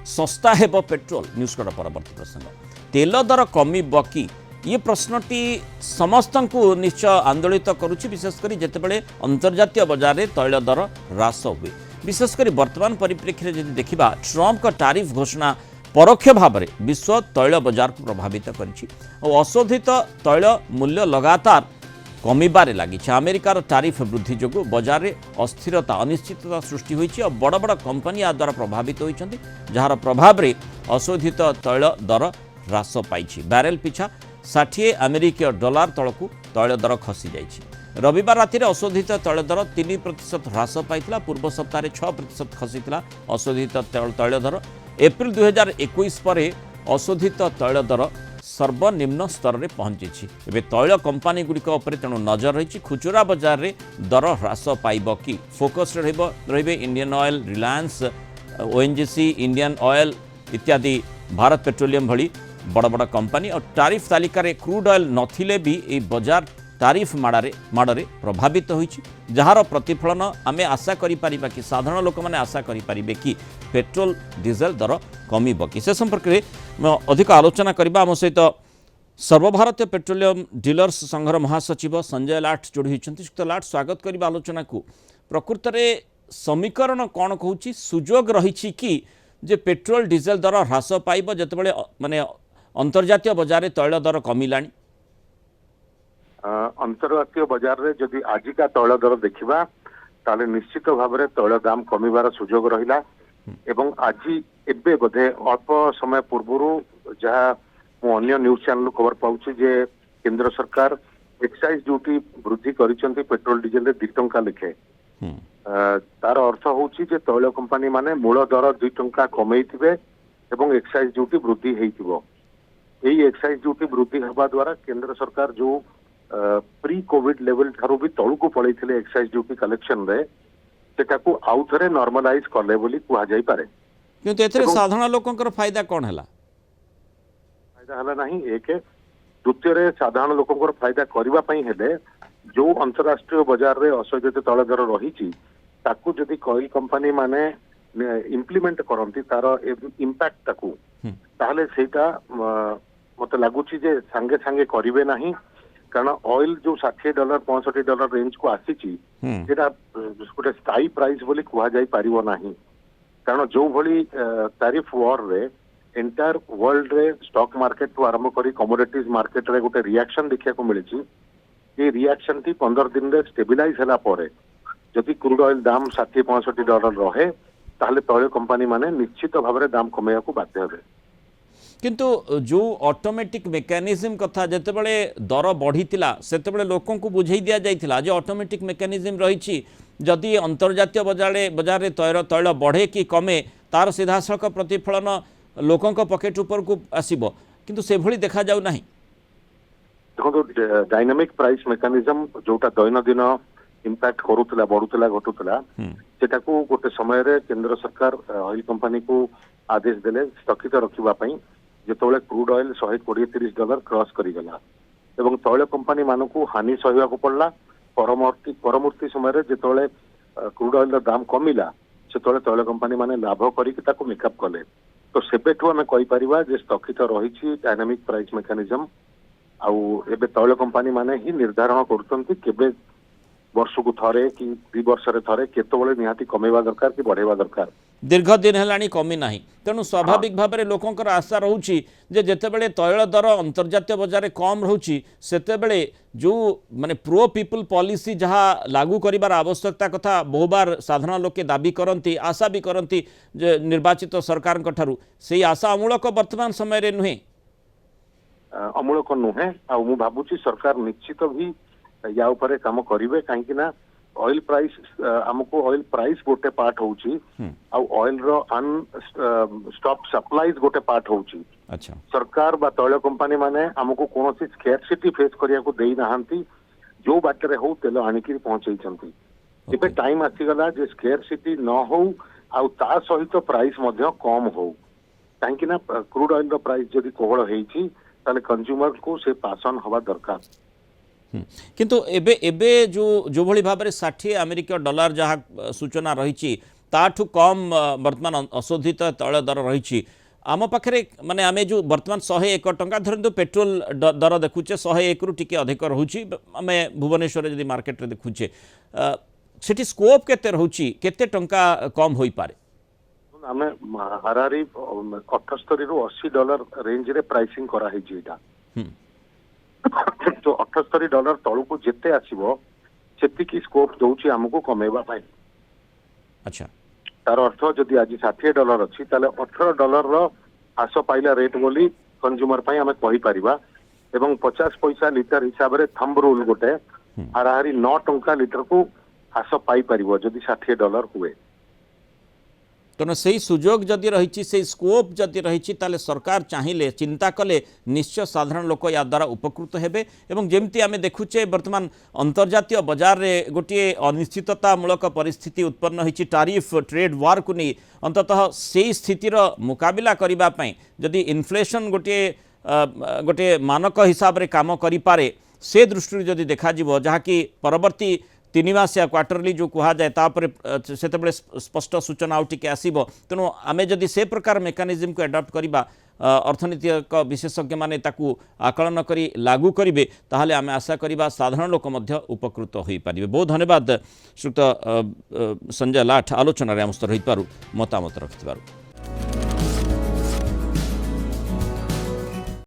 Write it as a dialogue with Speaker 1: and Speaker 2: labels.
Speaker 1: सस्ता हेब petrol news कड़ परवर्ती प्रसंग तेल दर कमिब कि ये प्रश्नटी समस्त को निश्चय आंदोलित करुच्ची विशेषकर जितेबाला अंतर्जातीय बजार में तैल दर ह्रास हुए विशेषकर वर्तमान परिप्रेक्षी में देखा ट्रंप का टारिफ घोषणा परोक्ष भाव में विश्व तैल बजार को प्रभावित कर अशोधित तैल मूल्य लगातार कमिबारे लगी अमेरिकार टारिफ वृद्धि जो बजार में अस्थिरता अनिश्चितता सृष्टि होती और बड़ बड़ कंपनी या द्वारा प्रभावित होती जार प्रभाव में अशोधित तैल दर ह्रास पाई बैरेल पिछा 60 अमेरिकीय डॉलर तलकू तैल दर खसी जाइए रविवार राति अशोधित तैल दर 3% ह्रास पाई पूर्व सप्ताह 6% खसी अशोधित तैल दर एप्रिल 2021 पर अशोधित तैल दर सर्वनिम्न स्तर में पहुंची एवं तैल कंपानी गुड़िक तेणु नजर रही खुचुरा बजार में दर ह्रास पाइब कि फोकस रे Indian oil Reliance ONGC Indian oil इत्यादि भारत पेट्रोलियम भली बड़ बड़ कंपानी और टारिफ तालिकार क्रूड ऑयल नथिले भी ये बजार टारिफ माड़े प्रभावित होइछि जार प्रतिफलन आमे आशा करि परिबा कि साधारण लोक माने आशा करि परिबे कि पेट्रोल डीजेल दर कमिब कि से संपर्क में अधिक आलोचना करबा आम सहित सर्वभारतीय पेट्रोलियम डीलर्स संघर महासचिव संजय लाठ जोड़ी होइछन्ति सुक्त लाठ स्वागत करबा आलोचना को प्रकृत में समीकरण कौन कहूँ सुजोग रही कि जे पेट्रोल डीजेल दर ह्रास पाइब जेतेबेले माने अंतर्जातीय बजार तैल दर कमिलानी
Speaker 2: अंतर्जातीय बजार रे जदि आजिका तैल दर देखिबा ताले निश्चित भाव में तैल दाम कमिबार सुजोग रहिला एवं आज एबे बोधे अल्प समय पूर्व जहाँ अन्य न्यूज चैनल खबर पाउछि जे केंद्र सरकार एक्साइज ड्यूटी वृद्धि करिसंती पेट्रोल डीजेल रे 2 टंका लेखे तार अर्थ होछि जे तैल कंपनी माने मूल दर 2 टंका कमेइथिबे एवं एक्साइज ड्यूटी वृद्धि हेइथिबो एई एक्साइज ड्यूटी वृद्धि हवा द्वारा केंद्र सरकार जो प्री कोविड लेवल ठारू भी तलू को पड़े एक्साइज ड्यूटी कलेक्शन रे सेटा को आउ थरे नॉर्मलाइज करले बोली कुहा जाई पारे
Speaker 1: किंतु एथरे साधारण लोकंकर फायदा कोन हला
Speaker 2: फायदा हला नहीं एक द्वितीय रे साधारण लोकंकर फायदा करबा पई हेले जो अंतरराष्ट्रीय बाजार रे असोजित तैल दर रहिछि ताकू जदि कॉइल कंपनी माने इम्प्लीमेंट करंती तार इंपैक्ट ताकू ताहले सेटा मते लागुछि जे संगे संगे करिवे नहीं कारण ऑयल जो $60 $65 रेंज को आसीची जेटा गोटे स्थायी प्राइस बोली कुहा जाई पारिबो नाही कारण जो भली टैरिफ वॉर रे एंटायर वर्ल्ड रे स्टॉक मार्केट तो आरंभ करी कमोडिटीज मार्केट रे गोटे रिएक्शन देखिया को मिलिची ये रिएक्शन टी 15 दिन रे स्टेबिलाइज हला परे जदि क्रूड ऑयल दाम $60-65 रहे ताहले तैल कंपनी माने निश्चित भाव में दाम कमेया को बाध्य हेबे
Speaker 1: किंतु जो ऑटोमेटिक मेकानिज्म कथा जेतेबेले दर बढ़ीतिला सेतेबेले लोकों को बुझाई दिया जाइथिला जे ऑटोमेटिक मेकानिज्म रही जदि अंतर्जातीय बजार रे तैल बढ़े कि कमे तार सीधासख प्रतिफलन लोकों पॉकेट ऊपर को आसीबो किंतु से भली देखा जाउ नाही
Speaker 2: देखो डायनामिक प्राइस मेकानिज्म जोटा दैनंदिन इंपैक्ट करूतला बढ़ुतला घटुतला सेटा को गोटे समय रे केंद्र सरकार ऑयल कंपनी को आदेश देले स्थगित रखिबा पई जेतोले क्रूड ऑयल $120-30 क्रॉस करिगला एवं तैल कंपनी मानकू हानि सहया को पड़ला परवर्ती समय रे जेतोले क्रूड ऑयल रो दाम कमिला सेतोले तैल कंपनी माने लाभ करिक ताको मेकअप कले तो सेपेठू हमें कहि परिबा जे स्थगित रहिछि डायनामिक प्राइस मेकानिज्म आउ एबे तैल कंपनी माने ही निर्धारण करतंती केबे वर्ष को थरे कि 2 वर्ष रे थरे केतोले निहाती कमेवा दरकार कि बढ़ेवा दरकार
Speaker 1: दीर्घ दिन हेलानी कमी नाही तेणु स्वाभाविक भाव में लोकंकर आशा रोची जे जेतेबेले तैल दर अंतर्जातीय बजार कम रोची सेतेबेले जो माने प्रो पीपल पॉलिसी जहाँ लागू करिबार आवश्यकता कथा बहु बार साधारण लोके दाबी करती आशा भी करती जे निर्वाचित सरकार ठारू से आशा अमूलक वर्तमान समय रे नुहे
Speaker 2: अमूलक नुहे आ मु भाबुची सरकार निश्चित भी या ऊपर काम करिवे काहेकि ना ऑयल प्राइस हमको ऑयल प्राइस गोटे पार्ट होउची आ ऑयल रो अन स्टॉप सप्लाईज गोटे पार्ट होउची
Speaker 1: अच्छा
Speaker 2: सरकार बा तैल कंपनी माने हमको कोनोसी स्कैरसिटी फेस करिया को देई नाहंती जो बाटरे हो तेल आनिकी पहुंचई छंती एबे टाइम आसी गला जे स्कैरसिटी न हो आ ता सहित प्राइस मध्य कम हो काहेकि ना क्रूड ऑयल रो प्राइस जदी कोहळ हेइची ताले कंज्यूमर को से पासन हवा दरकार
Speaker 1: किंतु एबे एबे जो भली भाव में $60 अमेरिकीय डॉलर जहाँ सूचना रही ताठू कम वर्तमान अशोधित तैल दर रही आम पाखे माने आमे जो वर्तमान 101 टंका धरतु पेट्रोल दर देखुचे 101 रु टिके अधिक रोचे आम भुवनेश्वर जदि मार्केट रे देखुचे सेठी स्कोप केते रोची केते टंका कम होई पारे
Speaker 2: आम हारारी 78 रु $80 रेंज रे प्राइसिंग करा है जीटा तो $78 तळुको जेते आसीबो सेति की स्कोप दउची हमको कमेबा पाई
Speaker 1: अच्छा
Speaker 2: तार अर्थ जदि आज $60 अच्छी ताले $18 ह्रास पाइला रेट बोली कंज्यूमर पाई आमे कहि परिबा एवं 50 पैसा लिटर हिसाब रे थंब रूल गोटे हाराहारी 9 टंका लिटर को ह्रास पाई परिबो जदि $60 हुए
Speaker 1: तेणु से सुजोग जदि रही से स्कोप जदि रही ताले सरकार चाहिए चिंता कले निश्चय साधारण लोक या द्वारा उपकृत हेबे एवं जेमती आमे देखुचे वर्तमान अंतर्जातीय बाजार रे गोटे अनिश्चिततामूलक परिस्थिति उत्पन्न होती टारिफ ट्रेड वार को नहीं अंततः से स्थितिर मुकाबिला करबा पई जदि इन्फ्लेशन गोटे गोटे मानक हिसाब रे काम करि पारे से दृष्टि जदि देखा जिवो जहाँकि परवर्ती 3 मास या क्वार्टरली जो कहा जाए तापर से स्पष्ट सूचना आउ टिके आसीबो तेणु आमे जदि से प्रकार मेकानिज्म को एडॉप्ट करिबा अर्थनीतिक विशेषज्ञ माने ताकू आकलन करी लागू करिवे ताहले आमे आशा करिबा साधारण लोक मध्य उपकृत होई पारिबे। बहुत धन्यवाद श्रीयुक्त संजय लाठ आलोचना रे आम सहित मतामत रखिथिबारु।